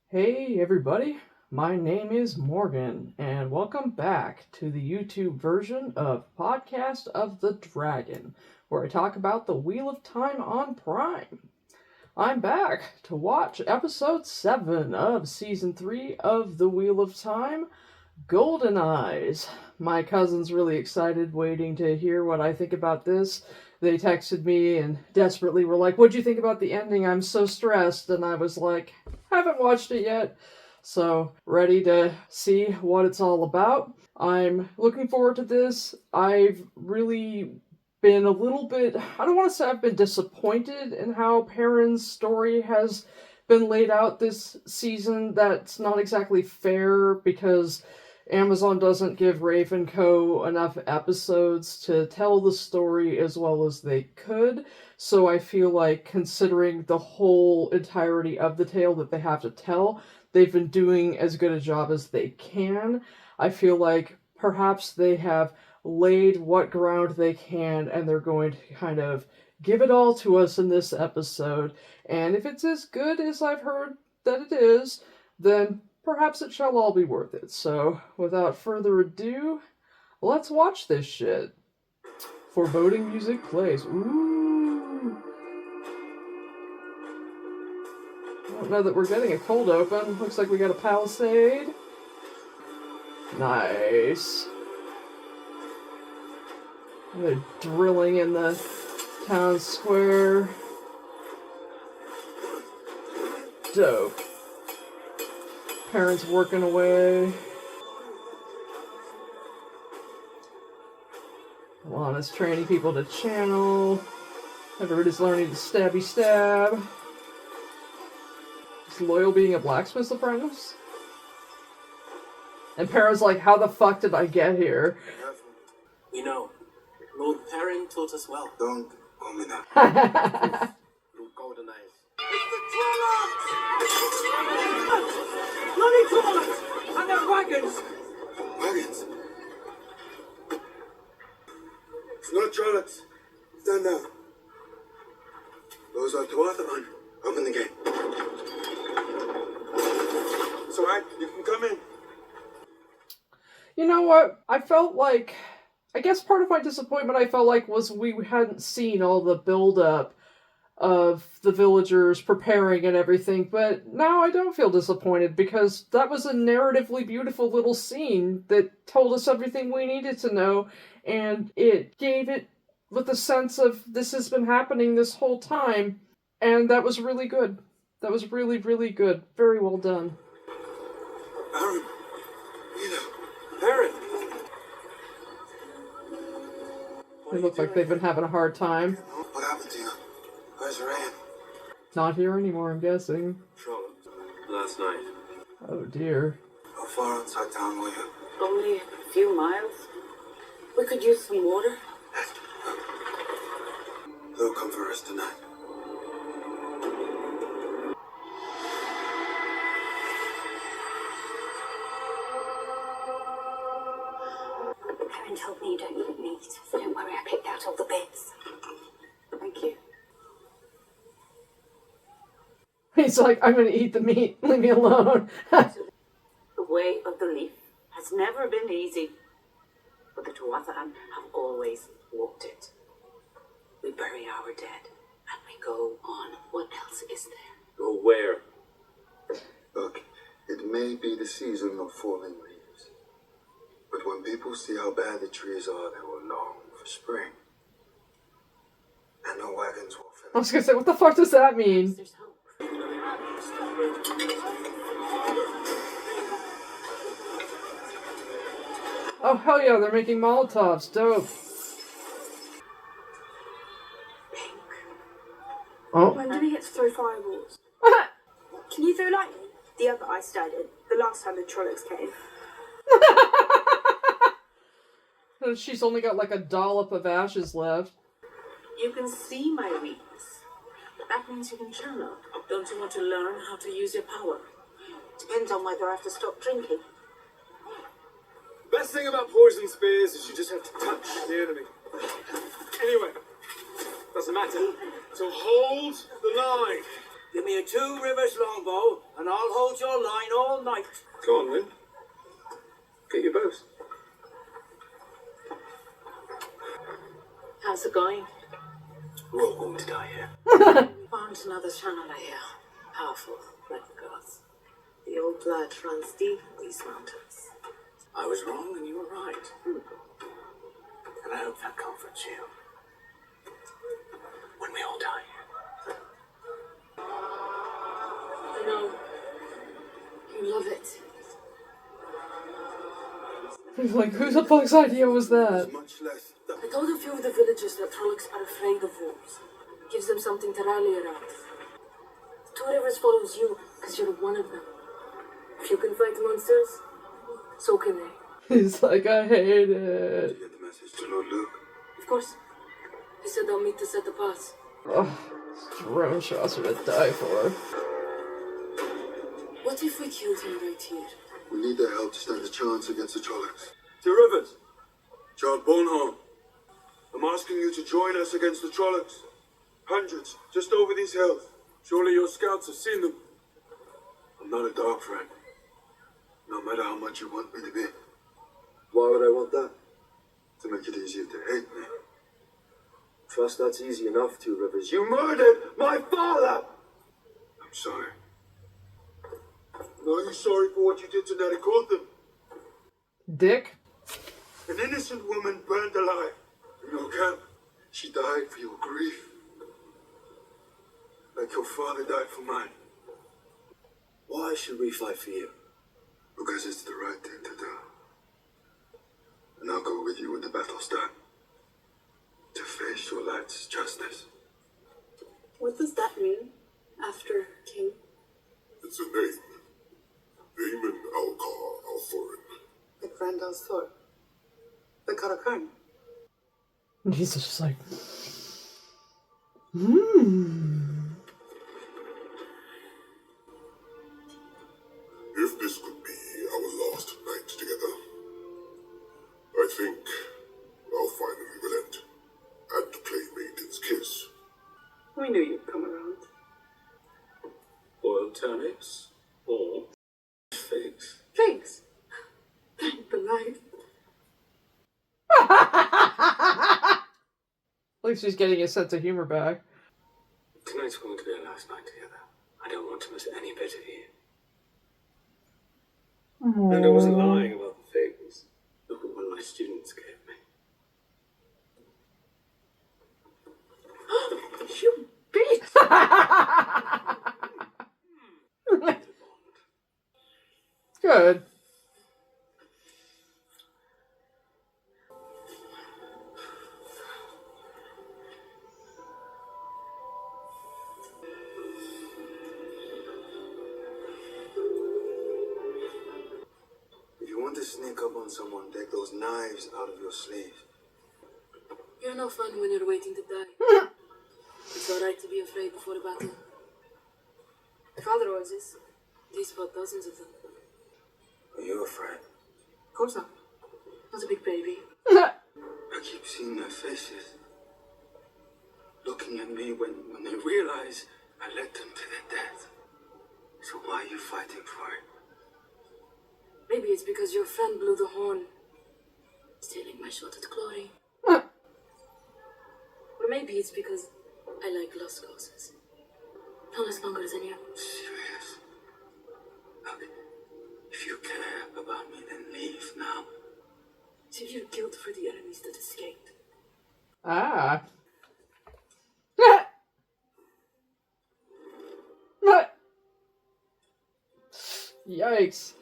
Hey everybody, my name is Morgan, and welcome back to the YouTube version of Podcast of the Dragon, where I talk about the Wheel of Time on Prime. I'm back to watch episode 7 of season 3 of the Wheel of Time, Goldeneyes. My cousin's really excited, waiting to hear what I think about this. They texted me and desperately were like, "What'd you think about the ending? I'm so stressed." And I was like, "Haven't watched it yet." So, ready to see what it's all about. I'm looking forward to this. I've really been a little bit, I don't want to say I've been disappointed in how Perrin's story has been laid out this season. That's not exactly fair because Amazon doesn't give Raven Co. enough episodes to tell the story as well as they could, so I feel like, considering the whole entirety of the tale that they have to tell, they've been doing as good a job as they can. I feel like perhaps they have laid what ground they can, and they're going to kind of give it all to us in this episode, and if it's as good as I've heard that it is, then perhaps it shall all be worth it. So, without further ado, let's watch this shit. Foreboding music plays. Ooh. I don't know that we're getting a cold open. Looks like we got a palisade. Nice. They're drilling in the town square. Dope. Parents working away. Alana's training people to channel. Everybody's learning to stabby stab. Is Loyal being a blacksmith's apprentice? And Perrin's like, "How the fuck did I get here?" You know, Lord Perrin taught us well. Don't call me that. Lord Goldeneyes. Bloody Trollocs! And their wagons! Wagons? It's not Trollocs. Stand down. Those are Tuatha. Open the gate. It's alright, you can come in. You know what? I felt like, I guess part of my disappointment I felt like was we hadn't seen all the build-up of the villagers preparing and everything, but now I don't feel disappointed because that was a narratively beautiful little scene that told us everything we needed to know, and it gave it with a sense of this has been happening this whole time, and that was really good. That was really, really good. Very well done. Aaron. Perrin! They look like they've been having a hard time. What happened to you? Where's Raven? Not here anymore, I'm guessing. Trollocs. Last night. Oh dear. How far outside town were you? Only a few miles. We could use some water. They'll come for us tonight. Perrin told me you don't eat meat, so don't worry, I picked out all the bits. Thank you. He's like, "I'm gonna eat the meat, leave me alone." The way of the leaf has never been easy, but the Tuatha have always walked it. We bury our dead, and we go on. What else is there? Go where? Look, it may be the season of falling leaves, but when people see how bad the trees are, they will long for spring. And the wagons will finish. I was gonna say, what the fuck does that mean? There's hope. Oh hell yeah, they're making Molotovs. Dope. Pink. Oh. When do we get to throw fireballs? Can you throw lightning? The other I started. The last time the Trollocs came. She's only got like a dollop of ashes left. You can see my weakness. That means you can channel. Don't you want to learn how to use your power? Depends on whether I have to stop drinking. Best thing about poison spears is you just have to touch the enemy. Anyway, doesn't matter. So hold the line. Give me a 2 rivers longbow, and I'll hold your line all night. Go on, then. Get your bows. How's it going? We're all going to die here. Found another channel here. Powerful, like the gods. The old blood runs deep in these mountains. I was wrong and you were right. And I hope that comforts you. When we all die here. I know. You love it. He's like, who the fuck's idea was that? Much less. I told a few of the villagers that Trollocs are afraid of wolves. Gives them something to rally around. The 2 Rivers follows you because you're one of them. If you can fight monsters, so can they. He's like, I hate Did it. you get the message to Lord Luke? Of course. He said they'll meet us at the pass. Oh, drone shots are to die for. What if we killed him right here? We need their help to stand a chance against the Trollocs. To Rivers. John Bonehorn, I'm asking you to join us against the Trollocs. Hundreds, just over these hills. Surely your scouts have seen them. I'm not a dog friend. No matter how much you want me to be. Why would I want that? To make it easier to hate me. Trust that's easy enough, 2 Rivers. You murdered my father! I'm sorry. Are you sorry for what you did to Natty Colton? Dick? An innocent woman burned alive in your camp. She died for your grief. Like your father died for mine. Why should we fight for you? Because it's the right thing to do. And I'll go with you when the battle's done. To face your life's justice. What does that mean? After King? It's a name. Daemon Alcar Althorin. The Grand Althor. The Karakhan. And he's just like, If this could be our last night together, I think I'll finally relent and play Maiden's Kiss. We knew you'd come around. Boiled turnips. Or figs. Thanks. Thank the light. at least he's getting his sense of humor back. Tonight's going to be our last night together. I don't want to miss any bit of you. And I wasn't lying about the figs. Look at what my students gave me. You bitch! Good. If you want to sneak up on someone, take those knives out of your sleeve. You're no fun when you're waiting to die. It's alright to be afraid before a battle. My father always is. He's fought dozens of them. Are you afraid? Of course not. Not a big baby. I keep seeing their faces. Looking at me when they realize I led them to their death. So why are you fighting for it? Maybe it's because your friend blew the horn, stealing my shot at glory. Or maybe it's because I like lost causes. Not as longer than you. Serious? Look, if you care about me, then leave now. Save your guilt for the enemies that escaped. Ah. Yikes.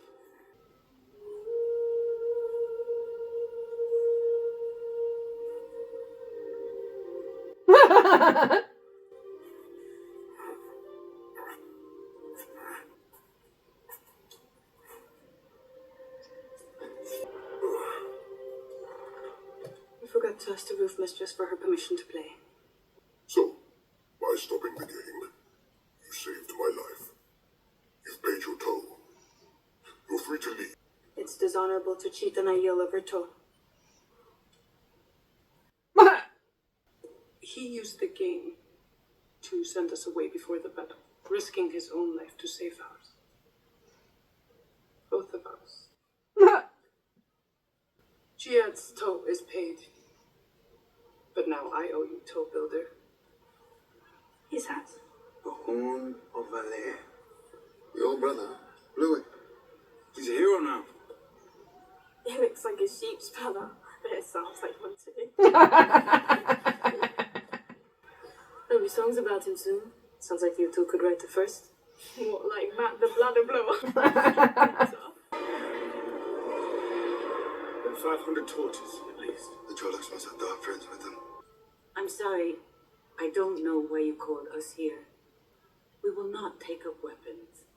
I forgot to ask the roof mistress for her permission to play. So, by stopping the game, you saved my life. You've paid your toll. You're free to leave. It's dishonorable to cheat an Aiel of her toe. He used the game to send us away before the battle. risking his own life to save ours. Both of us. Jihad's toll is paid. But now I owe you, toll builder. His hat. The Horn of Valais. Your brother, Louis. He's a hero now. He looks like a sheep's brother, but it sounds like one too. There'll be songs about him soon. Sounds like you two could write the first. What, like Matt the Bladder Blower? There are 500 torches, at least. The Trollocs must have dark friends with them. I'm sorry. I don't know why you called us here. We will not take up weapons.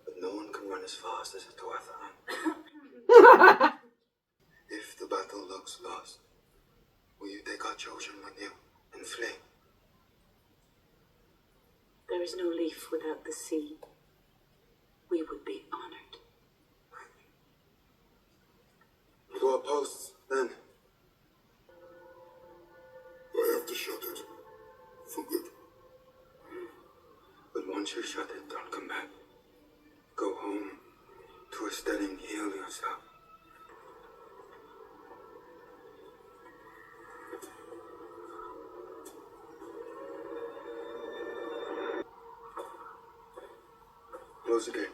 But no one can run as fast as a Tuatha. If the battle looks lost, will you take our children with you and flee? There is no leaf without the sea. We would be honored. To our posts, then. I have to shut it. For good. But once you shut it, don't come back. Go home to a stead and heal yourself. Close the gate.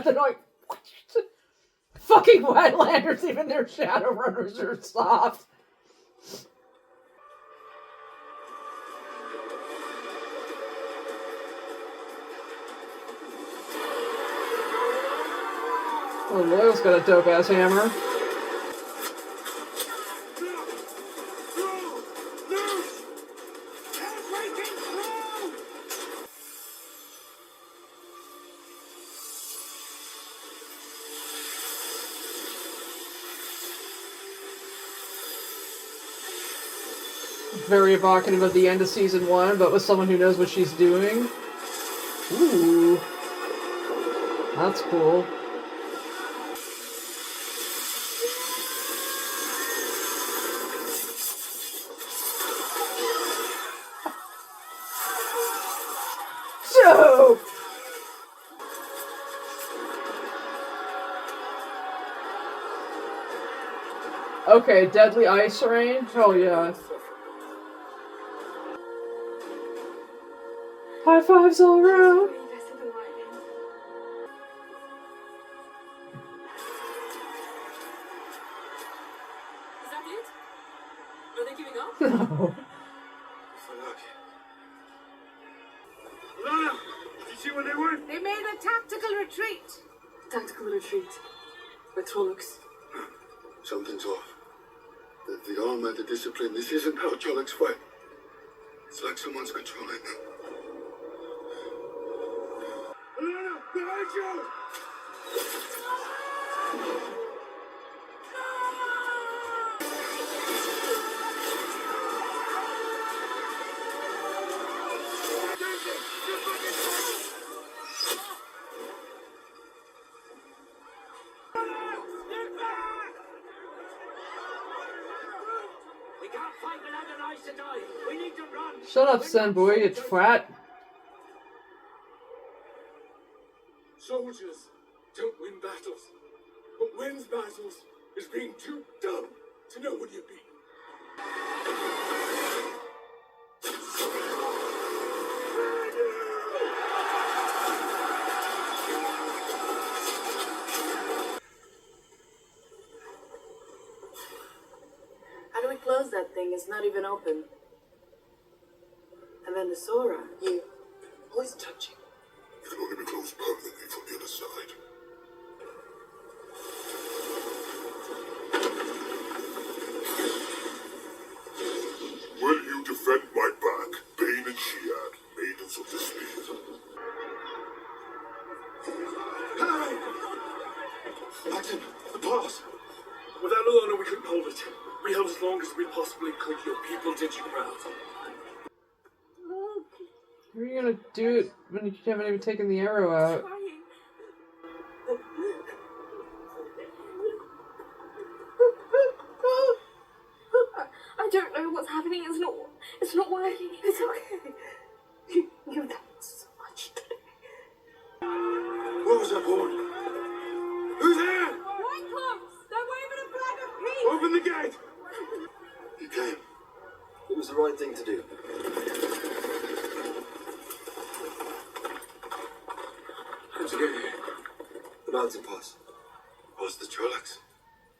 They're like, what? Fucking Wetlanders, even their Shadowrunners are soft. Oh, Loyal's got a dope ass hammer. Very evocative of the end of season 1, but with someone who knows what she's doing. Ooh. That's cool. So. Okay, Deadly Ice Rain? Hell yeah. High fives all around. Is that it? Are they giving up? No. For luck. Lana, did you see where they went? They made a tactical retreat. Tactical retreat. With Trollocs. Something's off. The armor, the discipline, this isn't how Trollocs fight. It's like someone's controlling them. Lana, behind you! We can't fight without an ice to die. We need to run. Shut up, son boy, you twat. Soldiers don't win battles. What wins battles is being too dumb to know what you mean. How do we close that thing? It's not even open. And then the Sora, you always touching. It can only be closed permanently from the other side. Will you defend my back, Bane and Shiad, maidens of the spear? Captain, the pass. Without Alana, we couldn't hold it. We held as long as we possibly could. Your people did you proud. How are you gonna do it when you haven't even taken the arrow out? I don't know what's happening. It's not working. It's okay. You've done so much today. What was that, Paul? Who's there? White Clubs! They're waving a flag of peace! Open the gate! You came. It was the right thing to do. How'd you get here? The mountain pass. Past the Trollocs?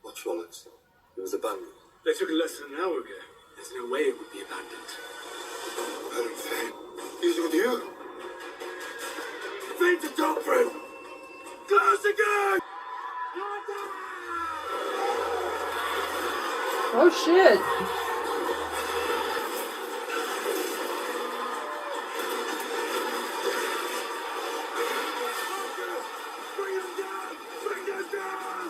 What Trollocs? It was abandoned. They took it less than an hour ago. There's no way it would be abandoned. Madam Thane, he's with you? Fade to doctrine! Close again! Oh shit! Bring them down! Bring them down!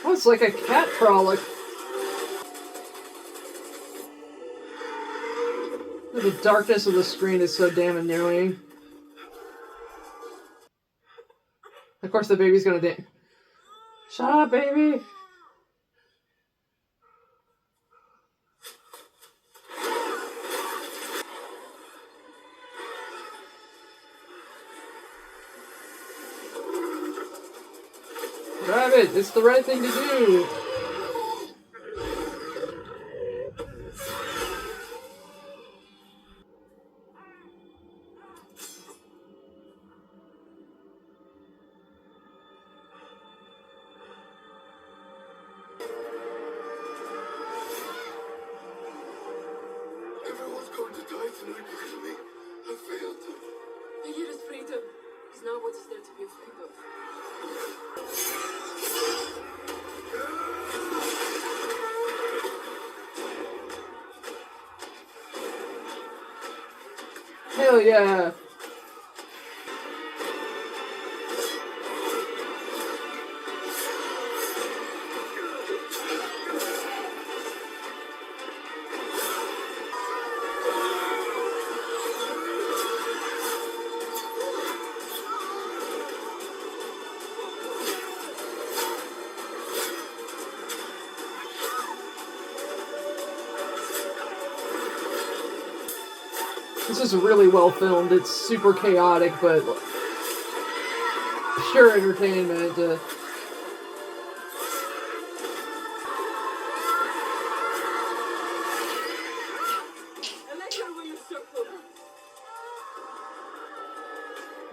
Oh, it's like a cat frolic. The darkness of the screen is so damn annoying. Of course, the baby's gonna dance. Shut up, baby! Grab it! It's the right thing to do! Everyone's going to die tonight because of me. I failed them. They gave us freedom. It's not what is there to be afraid of. Hell yeah! This is really well filmed. It's super chaotic, but sure entertainment. Now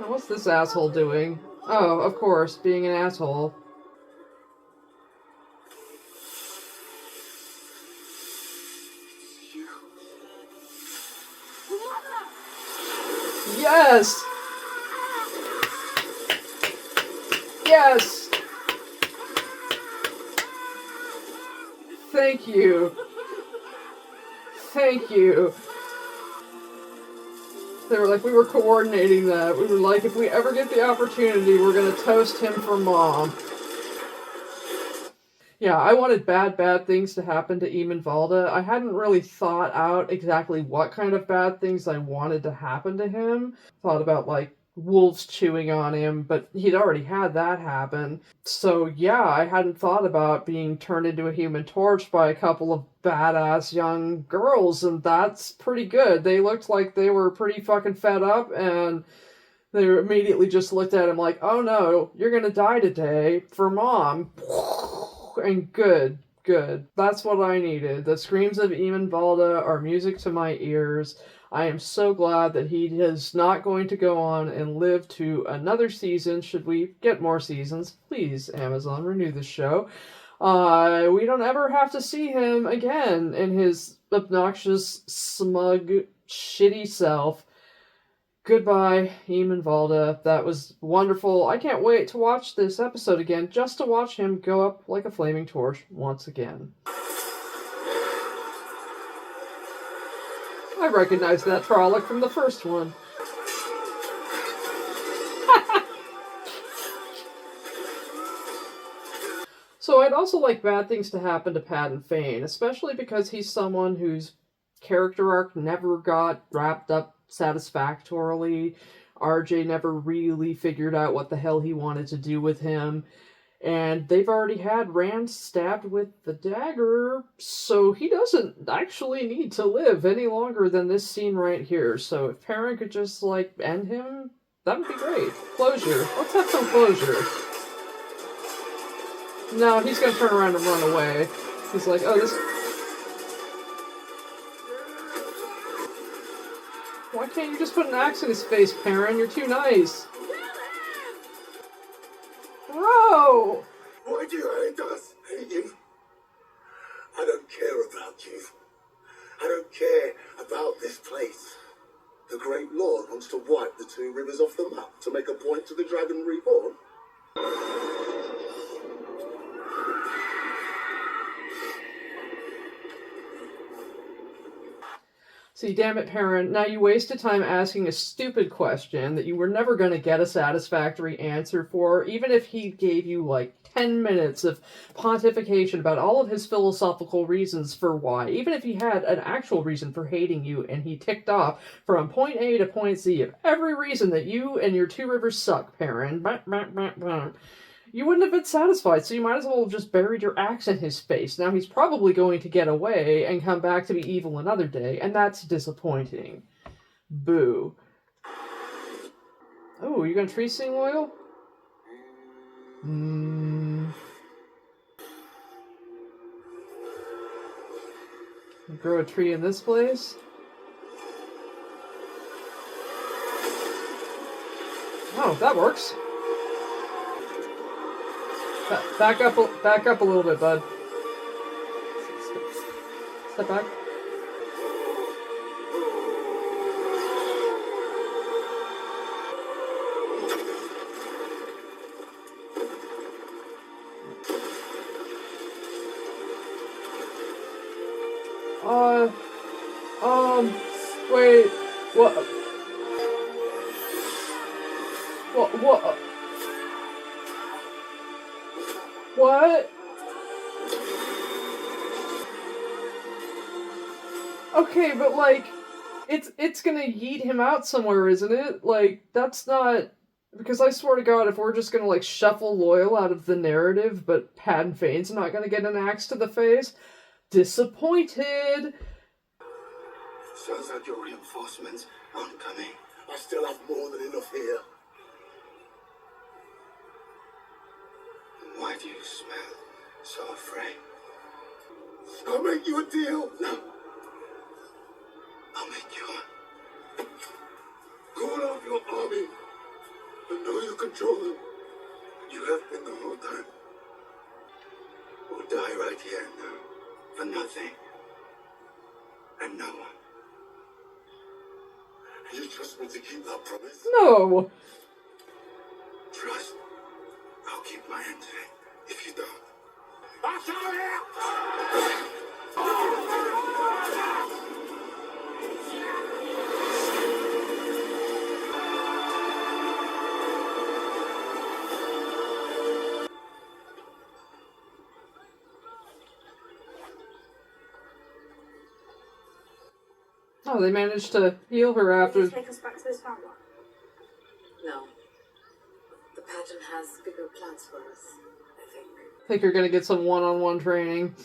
what's this asshole doing? Oh, of course, being an asshole. Yes! Yes! Thank you. Thank you. They were like, we were coordinating that. We were like, if we ever get the opportunity, we're gonna toast him for Mom. Yeah, I wanted bad things to happen to Eamon Valda. I hadn't really thought out exactly what kind of bad things I wanted to happen to him. Thought about, like, wolves chewing on him, but he'd already had that happen. So yeah, I hadn't thought about being turned into a Human Torch by a couple of badass young girls, and that's pretty good. They looked like they were pretty fucking fed up, and they immediately just looked at him like, oh no, you're gonna die today for Mom. And good. That's what I needed. The screams of Eamon Valda are music to my ears. I am so glad that he is not going to go on and live to another season. Should we get more seasons, please, Amazon, renew the show. We don't ever have to see him again in his obnoxious, smug, shitty self. Goodbye, Eamon Valda. That was wonderful. I can't wait to watch this episode again, just to watch him go up like a flaming torch once again. I recognize that Trolloc from the first one. So I'd also like bad things to happen to Paddon Fane, especially because he's someone whose character arc never got wrapped up satisfactorily. RJ never really figured out what the hell he wanted to do with him. And they've already had Rand stabbed with the dagger, so he doesn't actually need to live any longer than this scene right here. So if Perrin could just, like, end him, that would be great. Closure. Let's have some closure. No, he's gonna turn around and run away. He's like, oh, this... Why can't you just put an axe in his face, Perrin? You're too nice. Bro! Why do you hate us? Hate you? I don't care about you. I don't care about this place. The Great Lord wants to wipe the two rivers off the map to make a point to the Dragon Reborn. See, damn it, Perrin, now you wasted time asking a stupid question that you were never going to get a satisfactory answer for, even if he gave you, like, 10 minutes of pontification about all of his philosophical reasons for why. Even if he had an actual reason for hating you, and he ticked off from point A to point Z of every reason that you and your two rivers suck, Perrin, you wouldn't have been satisfied, so you might as well have just buried your axe in his face. Now he's probably going to get away and come back to be evil another day, and that's disappointing. Boo. Oh, you gonna tree sing oil? Grow a tree in this place? Oh, that works. Back up a little bit, bud. Step back. Wait, what? What? Okay, but like, it's gonna yeet him out somewhere, isn't it? Like, that's not... Because I swear to God, if we're just gonna, like, shuffle Loyal out of the narrative, but Paddon Fane's not gonna get an axe to the face, disappointed! Sounds like your reinforcements aren't coming. I still have more than enough here. Why do you smell so afraid? I'll make you a deal. No. I'll make you one. Call off your army. I know you control them. You have been the whole time. We'll die right here now. For nothing. And no one. You trust me to keep that promise? No! Trust. I'll keep my end today. If you don't. I shall here! Oh, they managed to heal her after... Take us back to this tower. No. The pattern has bigger plans for us, I think. I think you're gonna get some one-on-one training.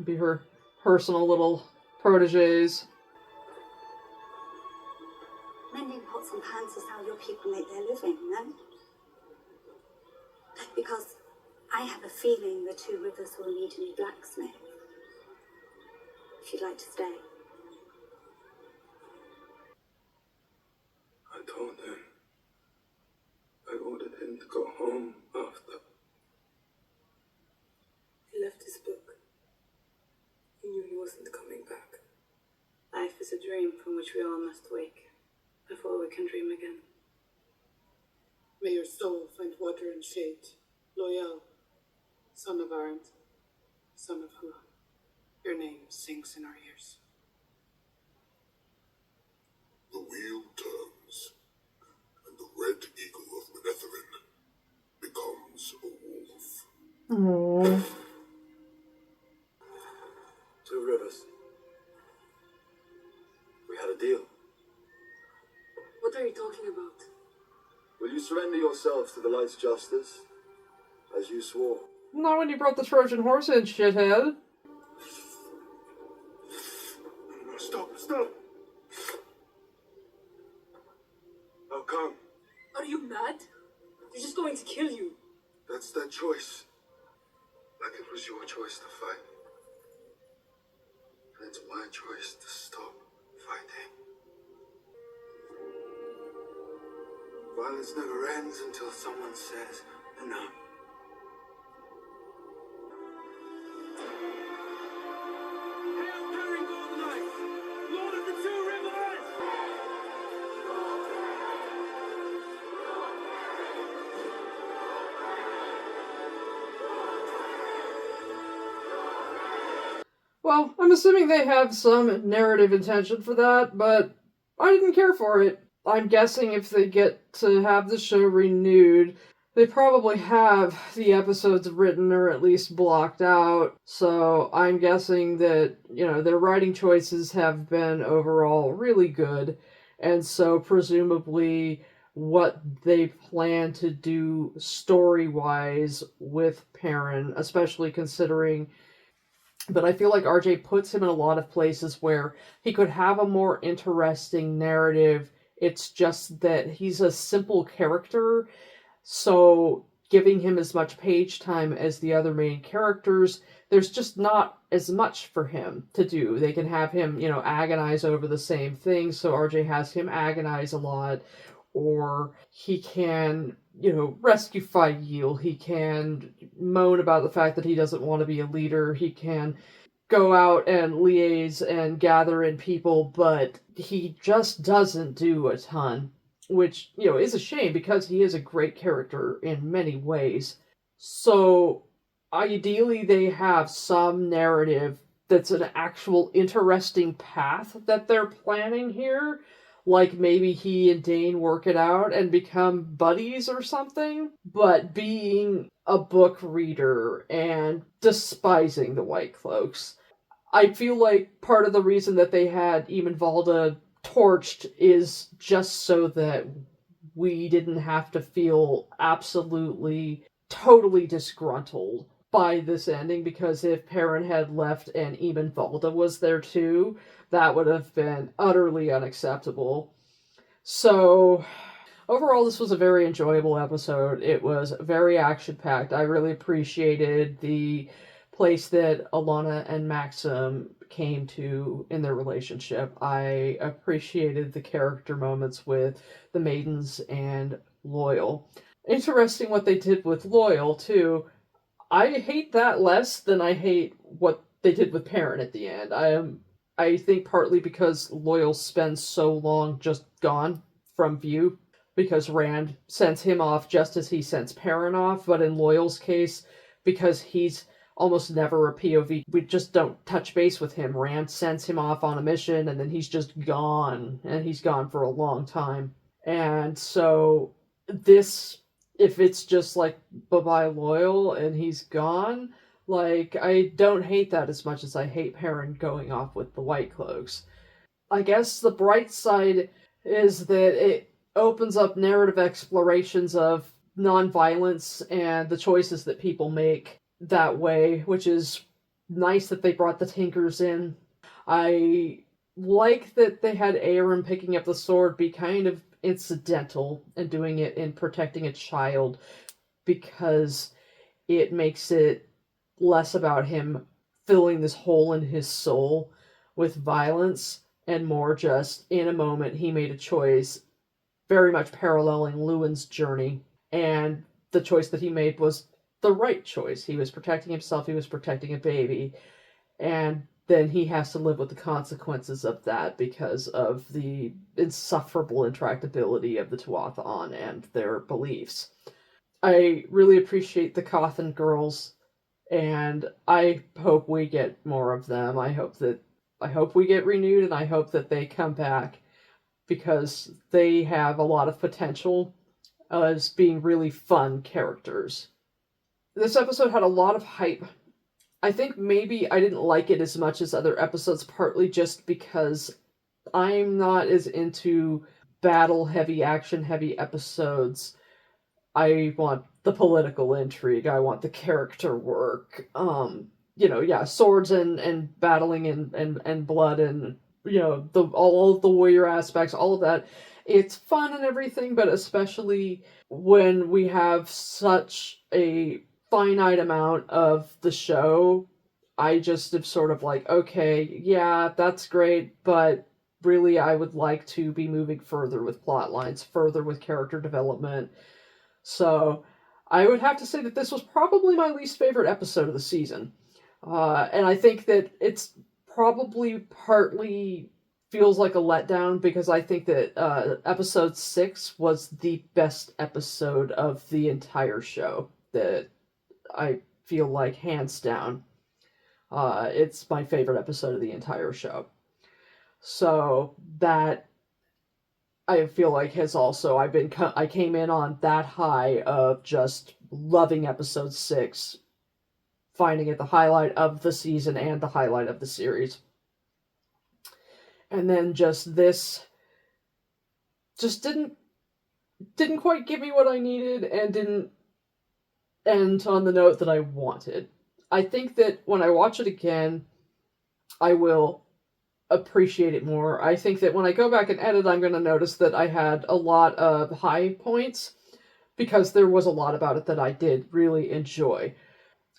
Be her personal little proteges. Mending pots and pans is how your people make their living, no? Because I have a feeling the Two Rivers will need a new blacksmith. If you'd like to stay. I told him. I ordered him to go home after. He left his book. He knew he wasn't coming back. Life is a dream from which we all must wake before we can dream again. May your soul find water and shade. Loyal, son of Arendt, son of Hua. Your name sings in our ears. The wheel turns, and the red eagle of Manetherin becomes a wolf. Aww. Two Rivers. We had a deal. What are you talking about? Will you surrender yourself to the light's justice, as you swore? Not when you brought the Trojan horse in, shithead. No, stop! How come? Are you mad? They're just going to kill you. That's their choice. Like it was your choice to fight. And it's my choice to stop fighting. Violence never ends until someone says enough. Hail Baron Goldeneyes, Lord of the Two Rivers! Well, I'm assuming they have some narrative intention for that, but I didn't care for it. I'm guessing if they get to have the show renewed, they probably have the episodes written or at least blocked out. So I'm guessing that, their writing choices have been overall really good. And so presumably what they plan to do story-wise with Perrin, especially considering... But I feel like RJ puts him in a lot of places where he could have a more interesting narrative. It's just that he's a simple character, so giving him as much page time as the other main characters, there's just not as much for him to do. They can have him, agonize over the same thing, so RJ has him agonize a lot, or he can, rescue Fail. He can moan about the fact that he doesn't want to be a leader. He can go out and liaise and gather in people, but he just doesn't do a ton, which, is a shame because he is a great character in many ways. So, ideally they have some narrative that's an actual interesting path that they're planning here. Like maybe he and Dane work it out and become buddies or something. But being a book reader and despising the White Cloaks, I feel like part of the reason that they had Eamon torched is just so that we didn't have to feel absolutely, totally disgruntled by this ending, because if Perrin had left and Eamon Valda was there too, that would have been utterly unacceptable. So, overall, this was a very enjoyable episode. It was very action-packed. I really appreciated the place that Alana and Maxim came to in their relationship. I appreciated the character moments with the Maidens and Loyal. Interesting what they did with Loyal, too. I hate that less than I hate what they did with Perrin at the end. I think partly because Loyal spends so long just gone from view, because Rand sends him off just as he sends Perrin off, but in Loyal's case, because he's almost never a POV, we just don't touch base with him. Rand sends him off on a mission, and then he's just gone, and he's gone for a long time. And so, this, if it's just like, bye-bye Loyal, and he's gone... I don't hate that as much as I hate Perrin going off with the White Cloaks. I guess the bright side is that opens up narrative explorations of nonviolence and the choices that people make that way, which is nice that they brought the Tinkers in. I like that they had Aaron picking up the sword be kind of incidental and doing it in protecting a child, because it makes it less about him filling this hole in his soul with violence and more just in a moment he made a choice very much paralleling Lewin's journey, and the choice that he made was the right choice. He was protecting himself, he was protecting a baby, and then he has to live with the consequences of that because of the insufferable intractability of the Tuatha and their beliefs. I really appreciate the Cawthon girls, and I hope we get more of them. I hope we get renewed, and I hope that they come back, because they have a lot of potential as being really fun characters. This episode had a lot of hype. I think maybe I didn't like it as much as other episodes, partly just because I'm not as into battle-heavy, action-heavy episodes. I want the political intrigue, I want the character work, swords and battling and blood and, all of the warrior aspects, all of that. It's fun and everything, but especially when we have such a finite amount of the show, I just am sort of like, okay, yeah, that's great, but really I would like to be moving further with plot lines, further with character development. So I would have to say that this was probably my least favorite episode of the season. And I think that it's probably partly feels like a letdown, because I think that episode 6 was the best episode of the entire show. That I feel like, hands down, it's my favorite episode of the entire show. So that, I feel like, has also, I came in on that high of just loving episode 6, finding it the highlight of the season and the highlight of the series. And then this just didn't quite give me what I needed, and didn't end on the note that I wanted. I think that when I watch it again, I will appreciate it more. I think that when I go back and edit, I'm going to notice that I had a lot of high points, because there was a lot about it that I did really enjoy.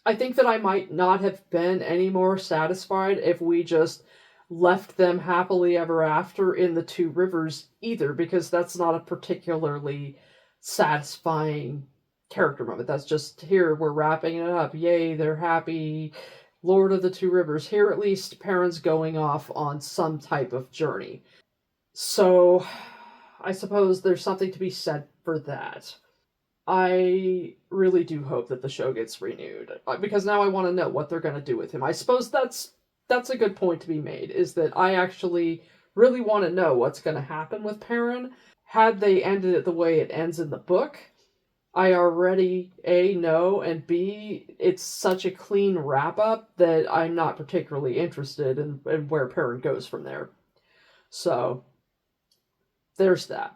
I think that I might not have been any more satisfied if we just left them happily ever after in the Two Rivers either, because that's not a particularly satisfying character moment. That's just, here, we're wrapping it up, yay, they're happy, Lord of the Two Rivers. Here at least Perrin's going off on some type of journey. So I suppose there's something to be said for that. I really do hope that the show gets renewed, because now I want to know what they're going to do with him. I suppose that's a good point to be made, is that I actually really want to know what's going to happen with Perrin. Had they ended it the way it ends in the book, I already, A, know, and B, it's such a clean wrap-up that I'm not particularly interested in where Perrin goes from there. So, there's that.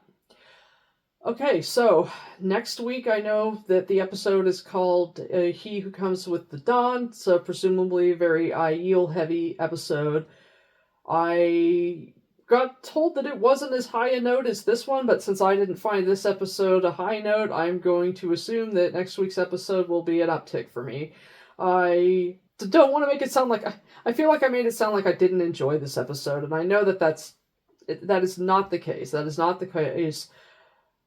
Okay, so next week I know that the episode is called He Who Comes with the Dawn, so presumably a very Aiel-heavy episode. I got told that it wasn't as high a note as this one, but since I didn't find this episode a high note, I'm going to assume that next week's episode will be an uptick for me. I don't want to make it sound like... I feel like I made it sound like I didn't enjoy this episode, and I know that that is not the case. That is not the case.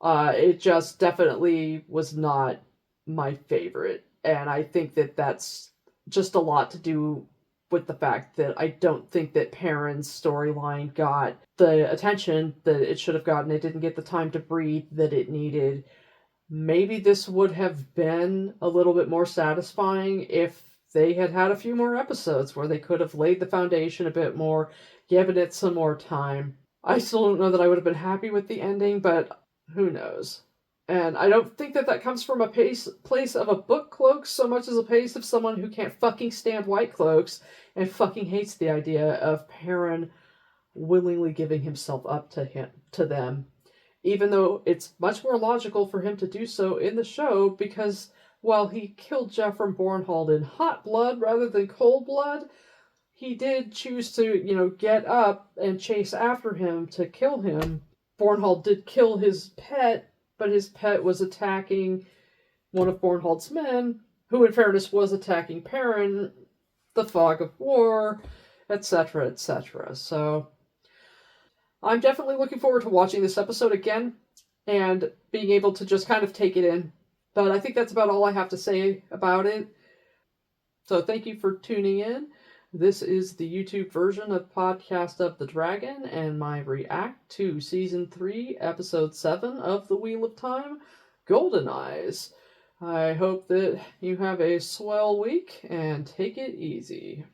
It just definitely was not my favorite, and I think that that's just a lot to do with the fact that I don't think that Perrin's storyline got the attention that it should have gotten. It didn't get the time to breathe that it needed. Maybe this would have been a little bit more satisfying if they had had a few more episodes where they could have laid the foundation a bit more, given it some more time. I still don't know that I would have been happy with the ending, but who knows? And I don't think that comes from a place of a book cloak so much as a place of someone who can't fucking stand white cloaks and fucking hates the idea of Perrin willingly giving himself up to them even though it's much more logical for him to do so in the show because while he killed Jeffrey Bornhold in hot blood rather than cold blood, he did choose to, get up and chase after him to kill him. Bornhold did kill his pet, but his pet was attacking one of Bornhold's men, who in fairness was attacking Perrin, the fog of war, etc., etc. So I'm definitely looking forward to watching this episode again and being able to just kind of take it in. But I think that's about all I have to say about it. So thank you for tuning in. This is the YouTube version of Podcast of the Dragon and my react to Season 3, Episode 7 of The Wheel of Time, Goldeneyes. I hope that you have a swell week and take it easy.